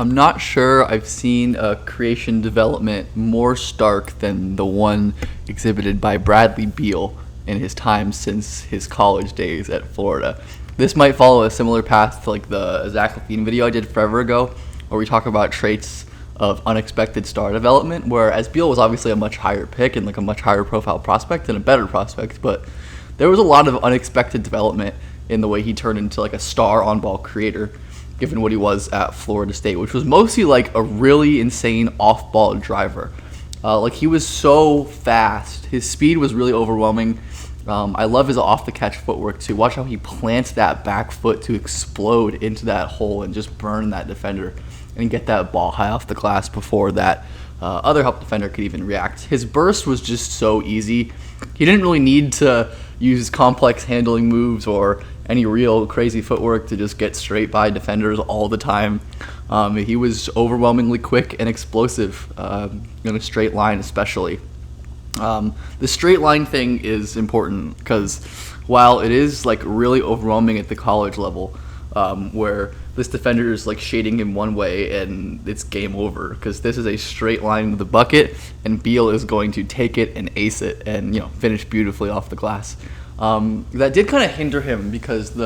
I'm not sure I've seen a creation development more stark than the one exhibited by Bradley Beal in his time since his college days at Florida. This might follow a similar path to like the Zach Levine video I did forever ago, where we talk about traits of unexpected star development, whereas Beal was obviously a much higher pick and like a much higher profile prospect and a better prospect, but there was a lot of unexpected development in the way he turned into like a star on-ball creator, given what he was at Florida State, which was mostly like a really insane off-ball driver. Like he was so fast. His speed was really overwhelming. I love his off-the-catch footwork too. Watch how he plants that back foot to explode into that hole and just burn that defender and get that ball high off the glass before that other help defender could even react. His burst was just so easy. He didn't really need to use complex handling moves or any real crazy footwork to just get straight by defenders all the time. He was overwhelmingly quick and explosive in a straight line especially. The straight line thing is important because while it is like really overwhelming at the college level, where this defender is like shading him one way and it's game over because this is a straight line to the bucket and Beal is going to take it and ace it and finish beautifully off the glass. That did kind of hinder him because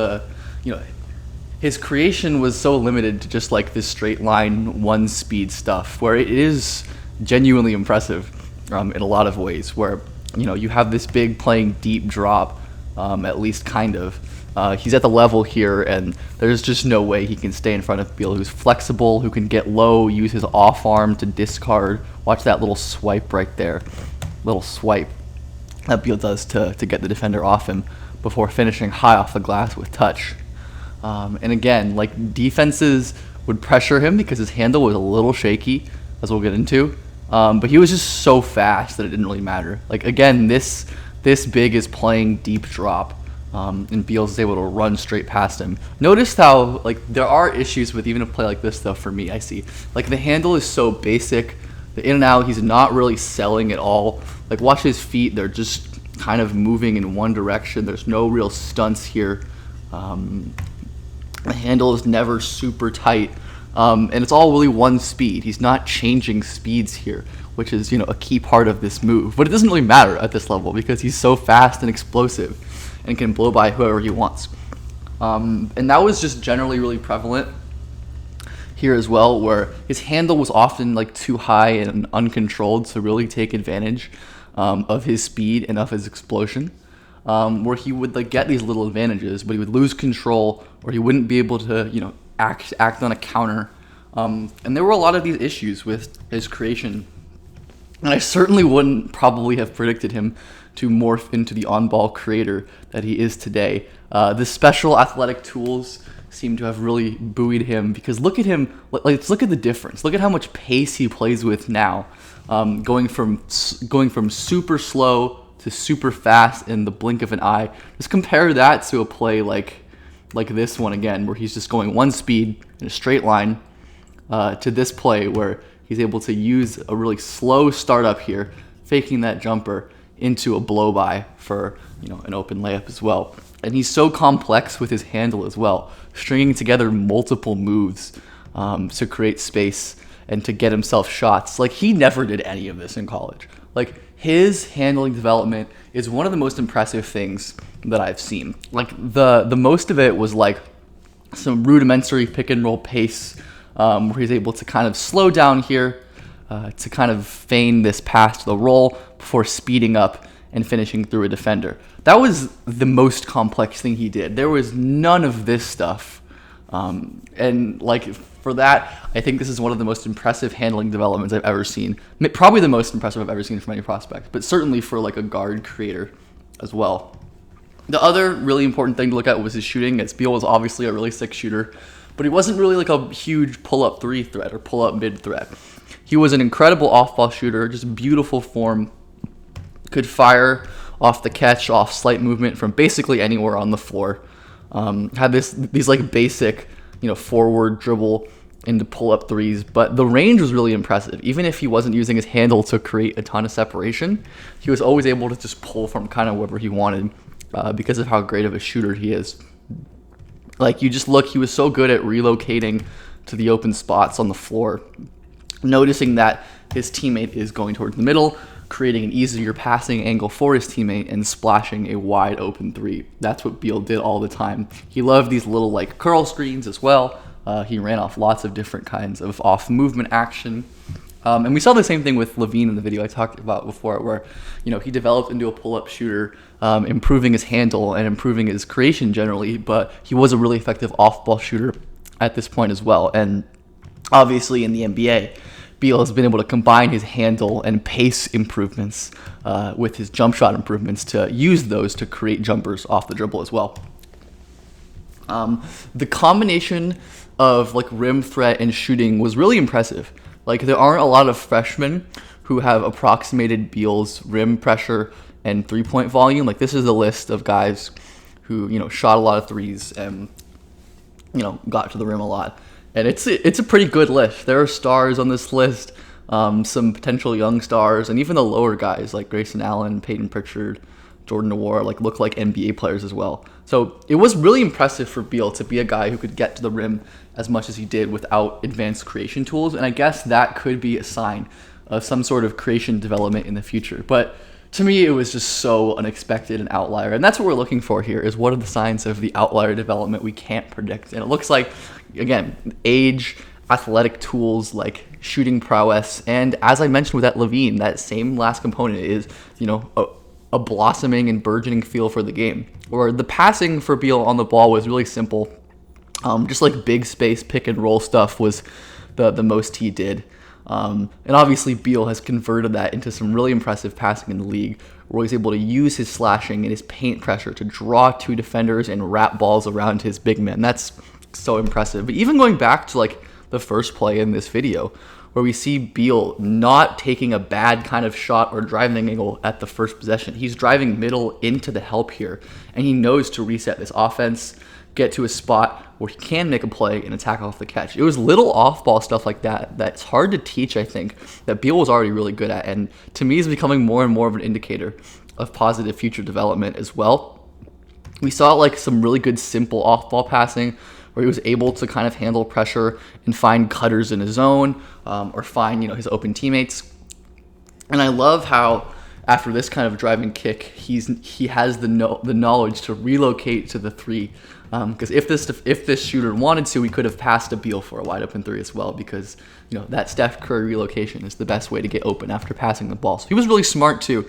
his creation was so limited to just like this straight line one speed stuff, where it is genuinely impressive in a lot of ways, where you have this big playing deep drop, at least kind of. He's at the level here, and there's just no way he can stay in front of Beal, who's flexible, who can get low, use his off arm to discard. Watch that little swipe right there. Little swipe that Beal does to get the defender off him before finishing high off the glass with touch. And again, like defenses would pressure him because his handle was a little shaky, as we'll get into. But he was just so fast that it didn't really matter. Like again, this big is playing deep drop. And Beals is able to run straight past him. Notice how like there are issues with even a play like this though. For me, I see like the handle is so basic. The in and out, he's not really selling at all. Like watch his feet; they're just kind of moving in one direction. There's no real stunts here. The handle is never super tight, and it's all really one speed. He's not changing speeds here, which is a key part of this move. But it doesn't really matter at this level because he's so fast and explosive and can blow by whoever he wants. And that was just generally really prevalent here as well, where his handle was often like too high and uncontrolled to really take advantage of his speed and of his explosion, where he would like get these little advantages, but he would lose control or he wouldn't be able to act on a counter. And there were a lot of these issues with his creation, and I certainly wouldn't probably have predicted him to morph into the on-ball creator that he is today. The special athletic tools seem to have really buoyed him because look at him, let's look at the difference. Look at how much pace he plays with now, going from super slow to super fast in the blink of an eye. Just compare that to a play like this one again, where he's just going one speed in a straight line, to this play where he's able to use a really slow startup here, faking that jumper into a blow by for an open layup as well. And he's so complex with his handle as well, stringing together multiple moves to create space and to get himself shots. Like he never did any of this in college. Like his handling development is one of the most impressive things that I've seen. Like the most of it was like some rudimentary pick and roll pace, where he's able to kind of slow down here to kind of feign this pass to the roll before speeding up and finishing through a defender. That was the most complex thing he did. There was none of this stuff. And like for that, I think this is one of the most impressive handling developments I've ever seen. Probably the most impressive I've ever seen from any prospect, but certainly for like a guard creator as well. The other really important thing to look at was his shooting. Beal was obviously a really sick shooter, but he wasn't really like a huge pull-up three threat or pull-up mid threat. He was an incredible off-ball shooter, just beautiful form, could fire off the catch, off slight movement from basically anywhere on the floor. Had these like basic, forward dribble into pull-up threes, but the range was really impressive. Even if he wasn't using his handle to create a ton of separation, he was always able to just pull from kind of wherever he wanted because of how great of a shooter he is. Like you just look, he was so good at relocating to the open spots on the floor, noticing that his teammate is going towards the middle, creating an easier passing angle for his teammate, and splashing a wide open three. That's what Beal did all the time. He loved these little like curl screens as well. He ran off lots of different kinds of off movement action. And we saw the same thing with Levine in the video I talked about before, where he developed into a pull-up shooter, improving his handle and improving his creation generally, but he was a really effective off-ball shooter at this point as well. And obviously in the NBA, Beal has been able to combine his handle and pace improvements with his jump shot improvements to use those to create jumpers off the dribble as well. The combination of like rim threat and shooting was really impressive. Like, there aren't a lot of freshmen who have approximated Beal's rim pressure and three-point volume. Like, this is a list of guys who shot a lot of threes and got to the rim a lot. And it's a pretty good list. There are stars on this list, some potential young stars, and even the lower guys like Grayson Allen, Peyton Pritchard, Jordan Nwora look like NBA players as well. So it was really impressive for Beal to be a guy who could get to the rim as much as he did without advanced creation tools. And I guess that could be a sign of some sort of creation development in the future. But to me, it was just so unexpected and outlier. And that's what we're looking for here, is what are the signs of the outlier development we can't predict. And it looks like, again, age, athletic tools like shooting prowess, and as I mentioned with that Levine, that same last component is, a blossoming and burgeoning feel for the game. Or the passing for Beal on the ball was really simple. Just like big space pick and roll stuff was the most he did. And obviously Beal has converted that into some really impressive passing in the league, where he's able to use his slashing and his paint pressure to draw two defenders and wrap balls around his big man. That's so impressive. But even going back to like the first play in this video, where we see Beal not taking a bad kind of shot or driving angle at the first possession. He's driving middle into the help here, and he knows to reset this offense, get to a spot where he can make a play and attack off the catch. It was little off-ball stuff like that that's hard to teach, I think, that Beal was already really good at, and to me is becoming more and more of an indicator of positive future development as well. We saw like some really good simple off-ball passing, where he was able to kind of handle pressure and find cutters in his zone, or find his open teammates. And I love how after this kind of driving kick, he has the knowledge to relocate to the three. Because if this shooter wanted to, he could have passed to Beal for a wide open three as well, because that Steph Curry relocation is the best way to get open after passing the ball. So he was really smart too.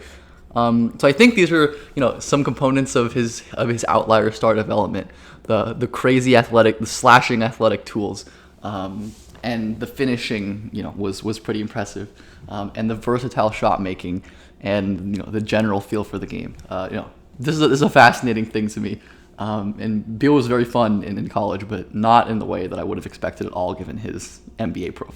So I think these are some components of his outlier star development. The crazy athletic, the slashing athletic tools, and the finishing was pretty impressive, and the versatile shot making, and the general feel for the game. This is a fascinating thing to me. And Beal was very fun in college, but not in the way that I would have expected at all given his NBA profile.